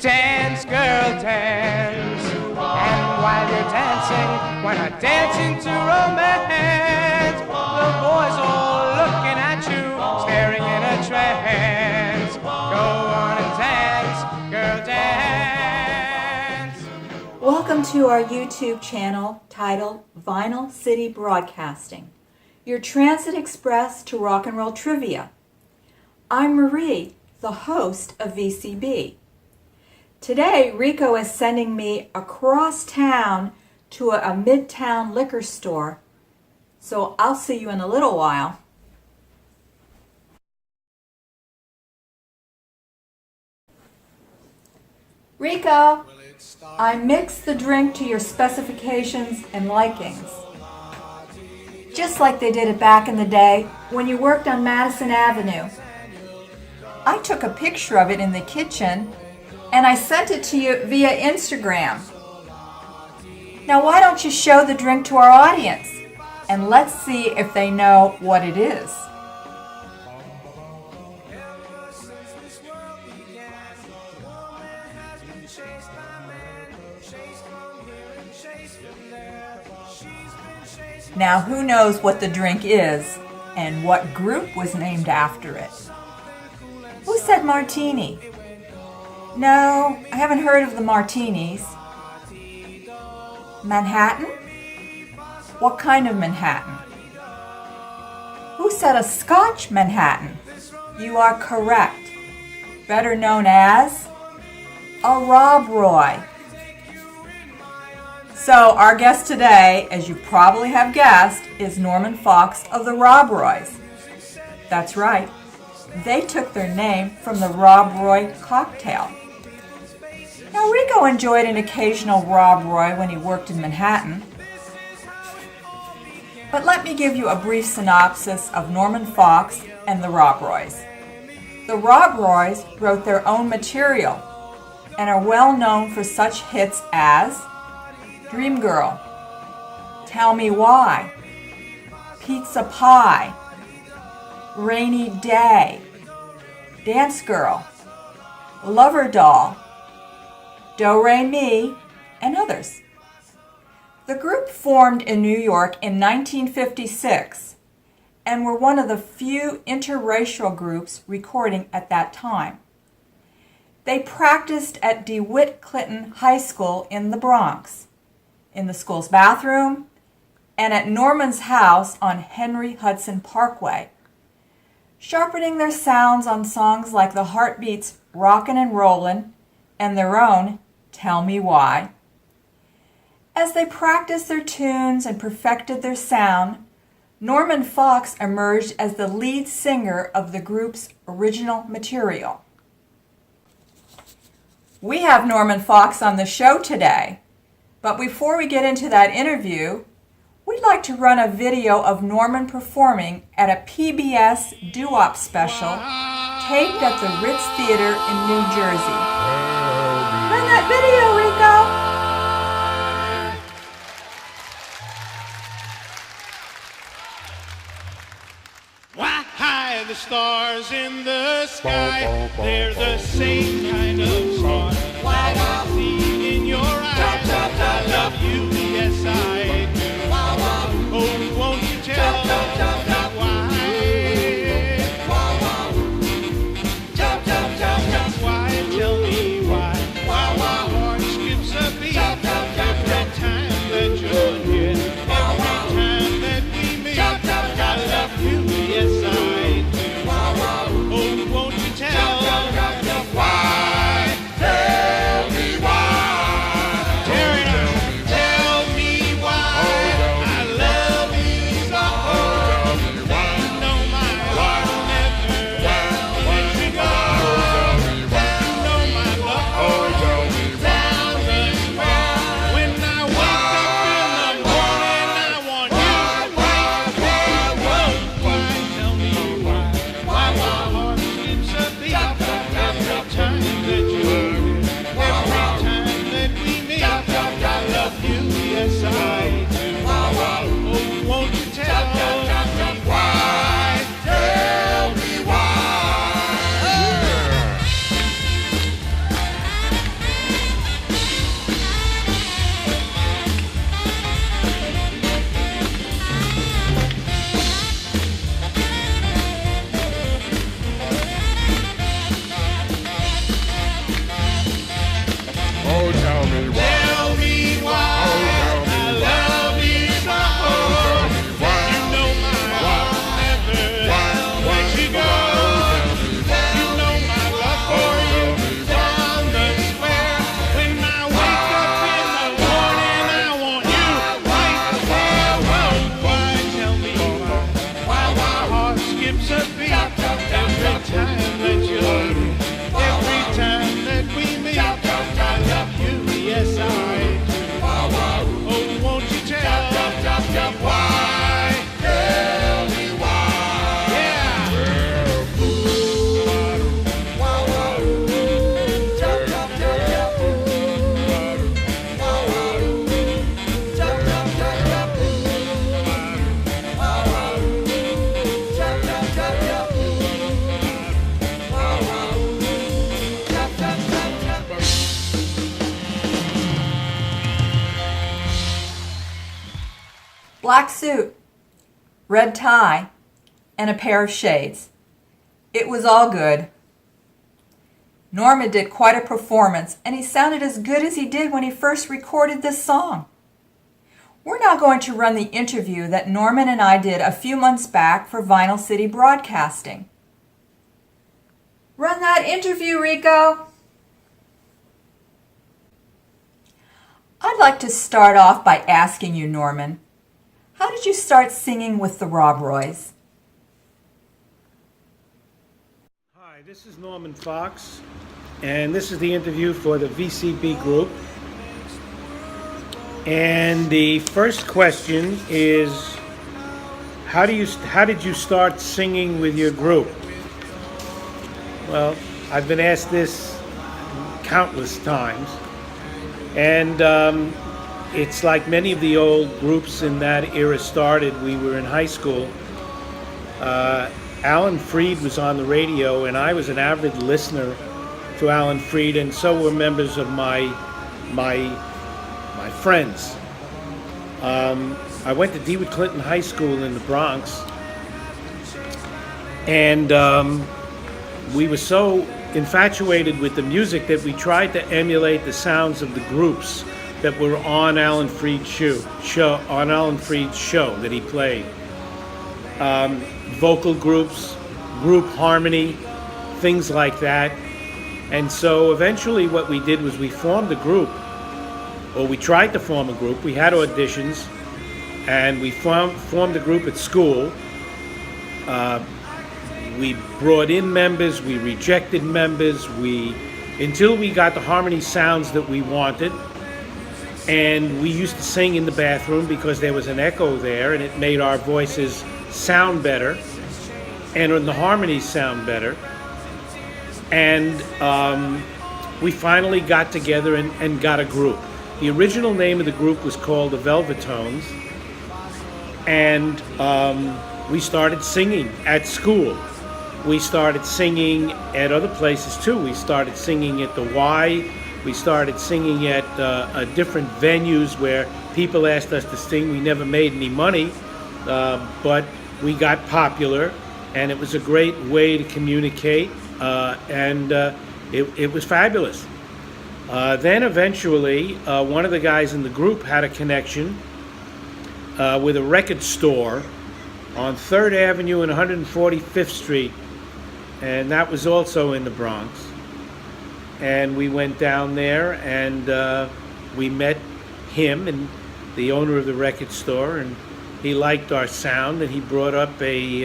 Dance, girl, dance. And while you're dancing, why not dance into romance? The boys all looking at you, staring in a trance. Go on and dance, girl, dance. Welcome to our YouTube channel titled Vinyl City Broadcasting, your transit express to rock and roll trivia. I'm Marie, the host of VCB. Today, Rico is sending me across town to a midtown liquor store, so I'll see you in a little while. Rico, I mixed the drink to your specifications and likings, just like they did it back in the day when you worked on Madison Avenue. I took a picture of it in the kitchen and I sent it to you via Instagram. Now why don't you show the drink to our audience and let's see if they know what it is. Now who knows what the drink is and what group was named after it? Who said martini? No, I haven't heard of the Martinis. Manhattan? What kind of Manhattan? Who said a Scotch Manhattan? You are correct. Better known as a Rob Roy. So our guest today, as you probably have guessed, is Norman Fox of the Rob Roys. That's right. They took their name from the Rob Roy cocktail. Now, Rico enjoyed an occasional Rob Roy when he worked in Manhattan. But let me give you a brief synopsis of Norman Fox and the Rob Roys. The Rob Roys wrote their own material and are well known for such hits as Dream Girl, Tell Me Why, Pizza Pie, Rainy Day, Dance Girl, Lover Doll, Do Re Mi, and others. The group formed in New York in 1956 and were one of the few interracial groups recording at that time. They practiced at DeWitt Clinton High School in the Bronx, in the school's bathroom, and at Norman's house on Henry Hudson Parkway, sharpening their sounds on songs like the Heartbeats' Rockin' and Rollin' and their own Tell Me Why. As they practiced their tunes and perfected their sound, Norman Fox emerged as the lead singer of the group's original material. We have Norman Fox on the show today, but before we get into that interview, we'd like to run a video of Norman performing at a PBS DooWop Special taped at the Ritz Theater in New Jersey. Run that video, Rico! Why high the stars in the sky, they're the same kind of stars I see in your eyes. I love you, yes I do. Oh, won't you tell me why? Tell me why my heart skips a beat every time that you're here, every time that we meet. I love you, yes I do. Oh, won't you tell me why? black suit, red tie, and a pair of shades. It was all good. Norman did quite a performance, and he sounded as good as he did when he first recorded this song. We're now going to run the interview that Norman and I did a few months back for Vinyl City Broadcasting. Run that interview, Rico! I'd like to start off by asking you, Norman, how did you start singing with the Rob Roys? Hi, this is Norman Fox, and this is the interview for the VCB group. And the first question is, how did you start singing with your group? Well, I've been asked this countless times, and it's like many of the old groups in that era started. We were in high school. Alan Freed was on the radio, and I was an avid listener to Alan Freed, and so were members of my friends. I went to DeWitt Clinton High School in the Bronx, and we were so infatuated with the music that we tried to emulate the sounds of the groups that were on Alan Freed's show that he played. Vocal groups, group harmony, things like that. And so eventually what we did was we formed a group, or we tried to form a group. We had auditions, and we formed a group at school. We brought in members, we rejected members, until we got the harmony sounds that we wanted. And we used to sing in the bathroom because there was an echo there, and it made our voices sound better, and the harmonies sound better. And we finally got together and got a group. The original name of the group was called the Velvetones, and we started singing at school. We started singing at other places too. We started singing at the Y. We started singing at different venues where people asked us to sing. We never made any money, but we got popular, and it was a great way to communicate, and it was fabulous. Then eventually, one of the guys in the group had a connection with a record store on 3rd Avenue and 145th Street, and that was also in the Bronx. And we went down there, and we met him and the owner of the record store, and he liked our sound, and he brought up a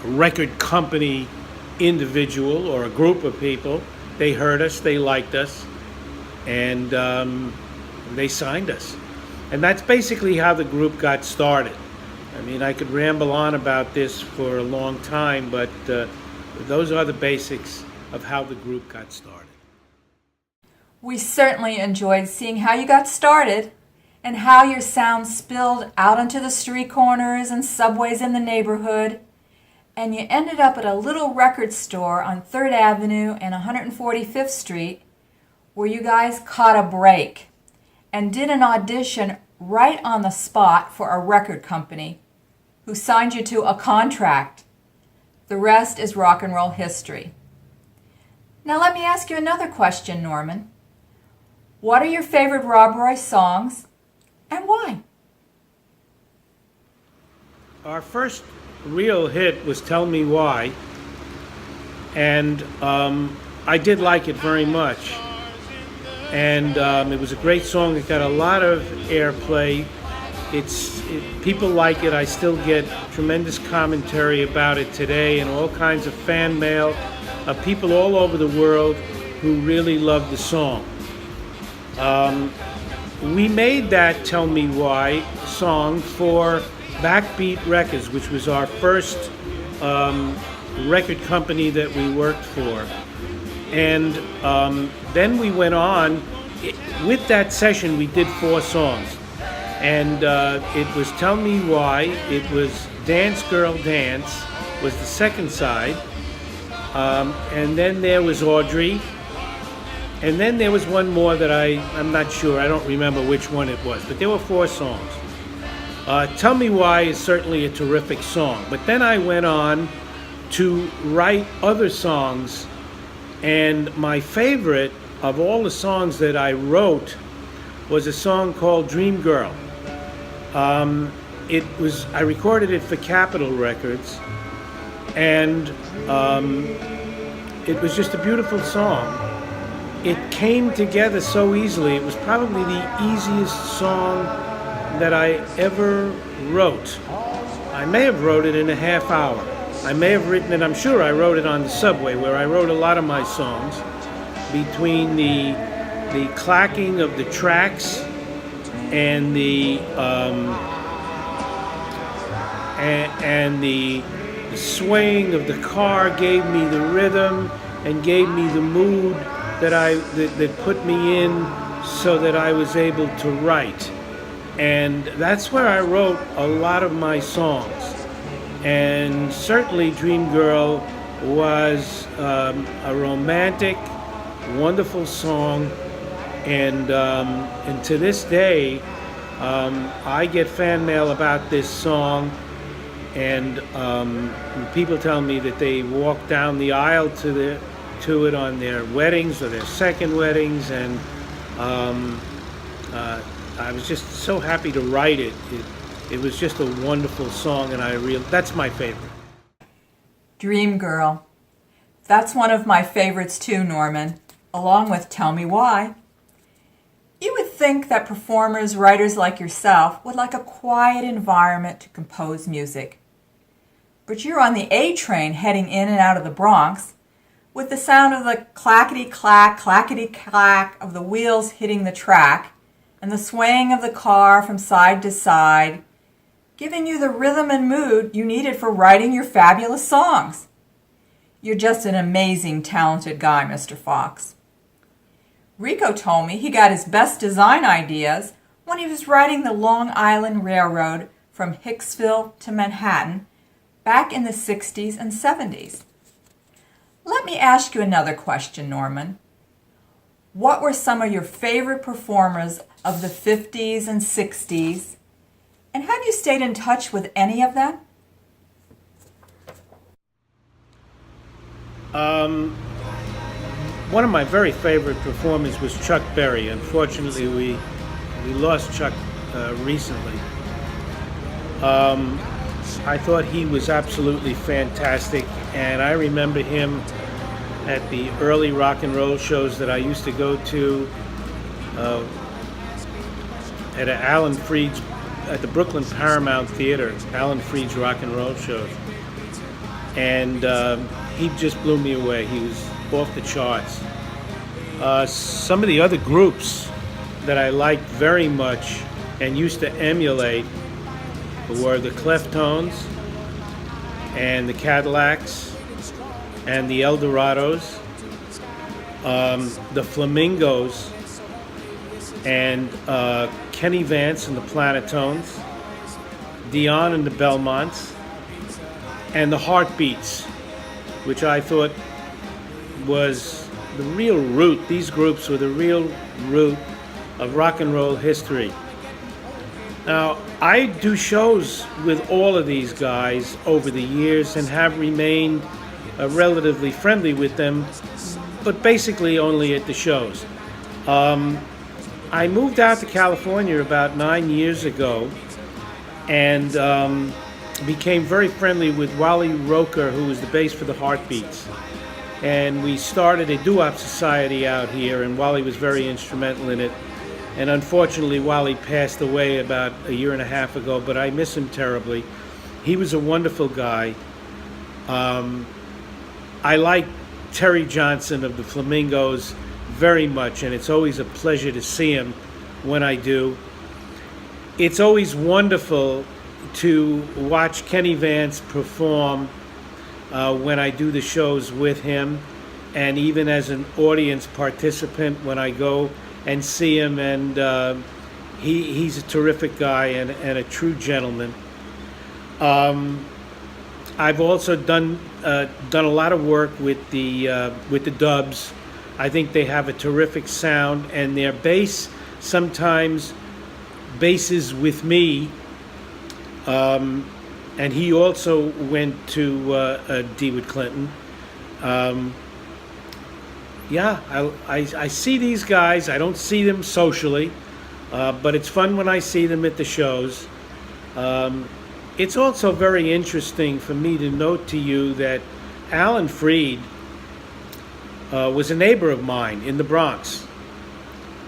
record company individual or a group of people. They heard us, they liked us, and they signed us. And that's basically how the group got started. I mean, I could ramble on about this for a long time, but those are the basics of how the group got started. We certainly enjoyed seeing how you got started and how your sound spilled out onto the street corners and subways in the neighborhood, and you ended up at a little record store on 3rd Avenue and 145th Street where you guys caught a break and did an audition right on the spot for a record company who signed you to a contract. The rest is rock and roll history. Now let me ask you another question, Norman. What are your favorite Rob Roy songs, and why? Our first real hit was Tell Me Why, and I did like it very much. And it was a great song. It got a lot of airplay. People like it. I still get tremendous commentary about it today, and all kinds of fan mail of people all over the world who really love the song. We made that Tell Me Why song for Backbeat Records, which was our first record company that we worked for. And then we went on. With that session, we did 4 songs. And it was Tell Me Why, it was Dance Girl Dance, was the second side. And then there was Audrey. And then there was one more that I'm not sure, I don't remember which one it was, but there were 4 songs. Tell Me Why is certainly a terrific song, but then I went on to write other songs, and my favorite of all the songs that I wrote was a song called Dream Girl. I recorded it for Capitol Records, and it was just a beautiful song. It came together so easily. It was probably the easiest song that I ever wrote. I may have wrote it in a half hour. I may have written it, I'm sure I wrote it on the subway, where I wrote a lot of my songs, between the clacking of the tracks and the swaying of the car gave me the rhythm and gave me the mood that put me in, so that I was able to write. And that's where I wrote a lot of my songs. And certainly Dream Girl was a romantic, wonderful song. And to this day, I get fan mail about this song. And people tell me that they walk down the aisle to it on their weddings or their second weddings. And I was just so happy to write it. It was just a wonderful song, and that's my favorite. Dream Girl. That's one of my favorites too, Norman, along with Tell Me Why. You would think that performers, writers like yourself would like a quiet environment to compose music. But you're on the A train heading in and out of the Bronx, with the sound of the clackety-clack of the wheels hitting the track, and the swaying of the car from side to side, giving you the rhythm and mood you needed for writing your fabulous songs. You're just an amazing, talented guy, Mr. Fox. Rico told me he got his best design ideas when he was riding the Long Island Railroad from Hicksville to Manhattan back in the 60s and 70s. Let me ask you another question, Norman. What were some of your favorite performers of the 50s and 60s? And have you stayed in touch with any of them? One of my very favorite performers was Chuck Berry. Unfortunately, we lost Chuck recently. I thought he was absolutely fantastic, and I remember him at the early rock and roll shows that I used to go to at Alan Freed's, at the Brooklyn Paramount Theater, Alan Freed's rock and roll shows. And he just blew me away. He was off the charts. Some of the other groups that I liked very much and used to emulate were the Cleftones and the Cadillacs and the Eldorados, the Flamingos, and Kenny Vance and the Planetones, Dion and the Belmonts, and the Heartbeats, which I thought was the real root. These groups were the real root of rock and roll history. Now, I do shows with all of these guys over the years and have remained relatively friendly with them, but basically only at the shows. I moved out to California about 9 years ago and became very friendly with Wally Roker, who was the bass for the Heartbeats. And we started a DooWop Society out here, and Wally was very instrumental in it. And unfortunately, Wally passed away about a year and a half ago, but I miss him terribly. He was a wonderful guy. I like Terry Johnson of the Flamingos very much, and it's always a pleasure to see him when I do. It's always wonderful to watch Kenny Vance perform when I do the shows with him, and even as an audience participant when I go and see him, and he's a terrific guy and a true gentleman. I've also done a lot of work with the Dubs, I think they have a terrific sound, and their bass sometimes basses with me. And he also went to DeWitt Clinton. I see these guys. I don't see them socially, but it's fun when I see them at the shows. It's also very interesting for me to note to you that Alan Freed was a neighbor of mine in the Bronx.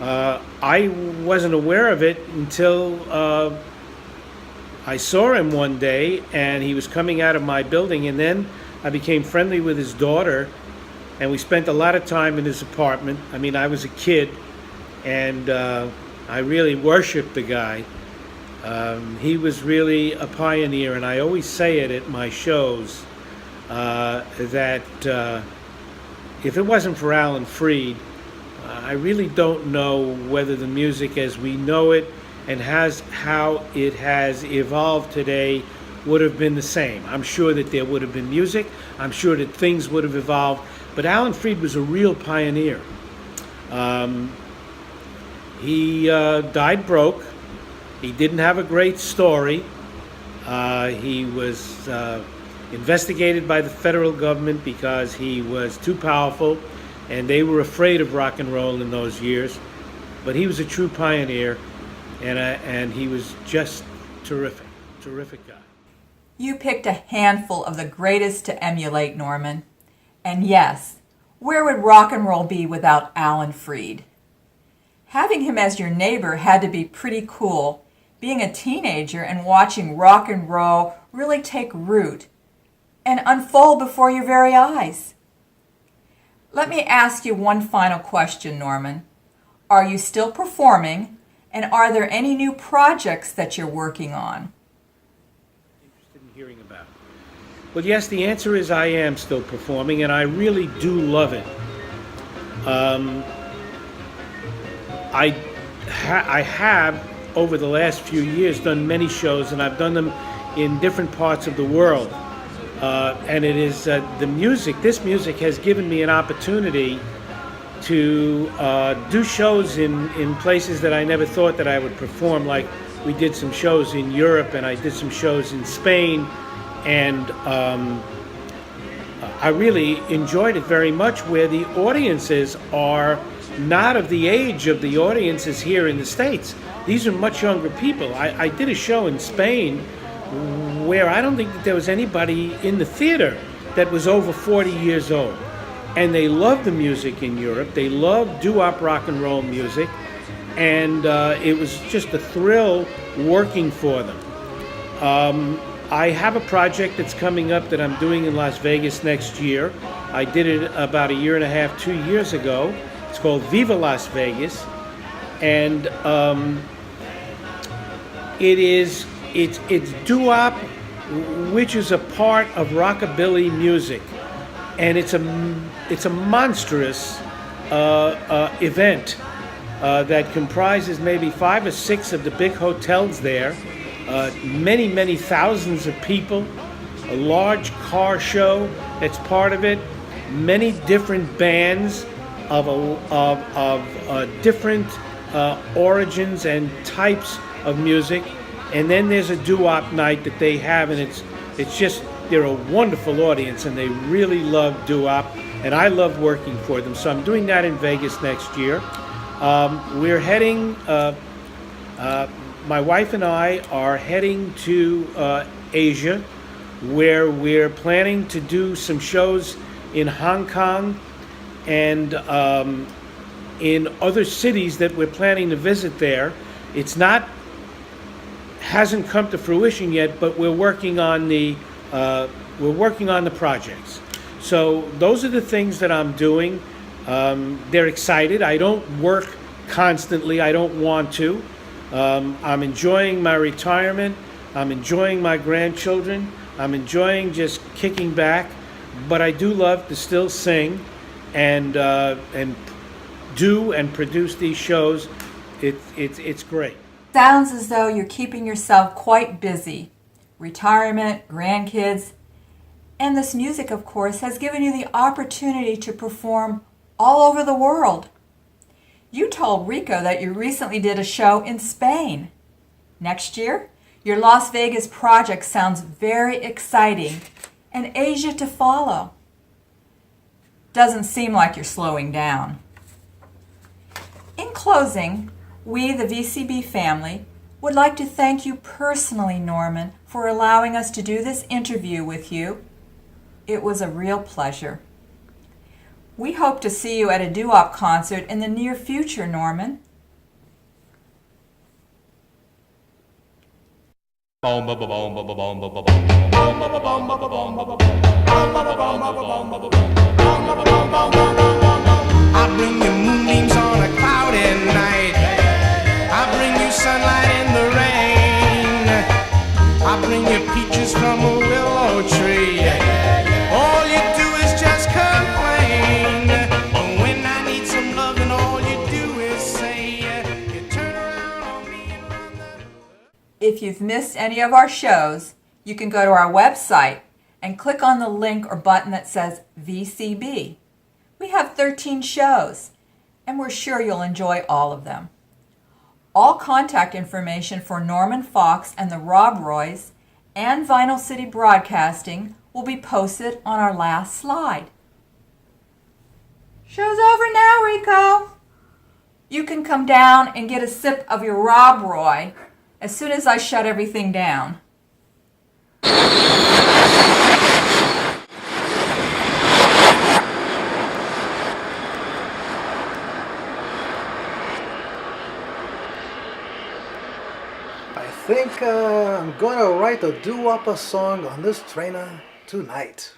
I wasn't aware of it until I saw him one day, and he was coming out of my building, and then I became friendly with his daughter, and we spent a lot of time in his apartment. I mean, I was a kid, and I really worshiped the guy. He was really a pioneer, and I always say it at my shows that if it wasn't for Alan Freed, I really don't know whether the music as we know it and how it has evolved today would have been the same. I'm sure that there would have been music. I'm sure that things would have evolved. But Alan Freed was a real pioneer. He died broke. He didn't have a great story. He was investigated by the federal government because he was too powerful, and they were afraid of rock and roll in those years. But he was a true pioneer, and he was just terrific guy. You picked a handful of the greatest to emulate, Norman. And yes, where would rock and roll be without Alan Freed? Having him as your neighbor had to be pretty cool, being a teenager and watching rock and roll really take root and unfold before your very eyes. Let me ask you one final question, Norman. Are you still performing, and are there any new projects that you're working on? Interested in hearing about. Well, yes, the answer is I am still performing, and I really do love it. I have, over the last few years, done many shows, and I've done them in different parts of the world. And it is this music has given me an opportunity to do shows in places that I never thought that I would perform. Like we did some shows in Europe, and I did some shows in Spain, and I really enjoyed it very much, where the audiences are not of the age of the audiences here in the States. These are much younger people. I did a show in Spain where I don't think that there was anybody in the theater that was over 40 years old. And they love the music in Europe. They love doo-wop rock and roll music. And it was just a thrill working for them. I have a project that's coming up that I'm doing in Las Vegas next year. I did it about a year and a half, 2 years ago. It's called Viva Las Vegas. And it's doo-wop, which is a part of rockabilly music. And it's a monstrous event that comprises maybe 5 or 6 of the big hotels there, many thousands of people, a large car show that's part of it, many different bands of different origins and types of music, and then there's a doo-wop night that they have, and it's just, they're a wonderful audience, and they really love doo-wop, and I love working for them. So I'm doing that in Vegas next year. We're heading, my wife and I are heading to Asia, where we're planning to do some shows in Hong Kong and in other cities that we're planning to visit there. Hasn't come to fruition yet, but we're working on the projects. So those are the things that I'm doing. They're excited. I don't work constantly. I don't want to. I'm enjoying my retirement. I'm enjoying my grandchildren. I'm enjoying just kicking back. But I do love to still sing and do and produce these shows. It's great. Sounds as though you're keeping yourself quite busy. Retirement, grandkids, and this music, of course, has given you the opportunity to perform all over the world. You told Rico that you recently did a show in Spain. Next year, your Las Vegas project sounds very exciting, and Asia to follow. Doesn't seem like you're slowing down. In closing, we, the VCB family, would like to thank you personally, Norman, for allowing us to do this interview with you. It was a real pleasure. We hope to see you at a doo-wop concert in the near future, Norman. I bring you moonbeams on a cloudy night. I bring you sunlight in the rain. I bring you peaches from a willow tree. All you do is just complain. When I need some loving, all you do is say, you turn around on me and run the... If you've missed any of our shows, you can go to our website and click on the link or button that says VCB. We have 13 shows, and we're sure you'll enjoy all of them. All contact information for Norman Fox and the Rob Roys and Vinyl City Broadcasting will be posted on our last slide. Show's over now, Rico. You can come down and get a sip of your Rob Roy as soon as I shut everything down. I think I'm gonna write a doo-wop song on this trainer tonight.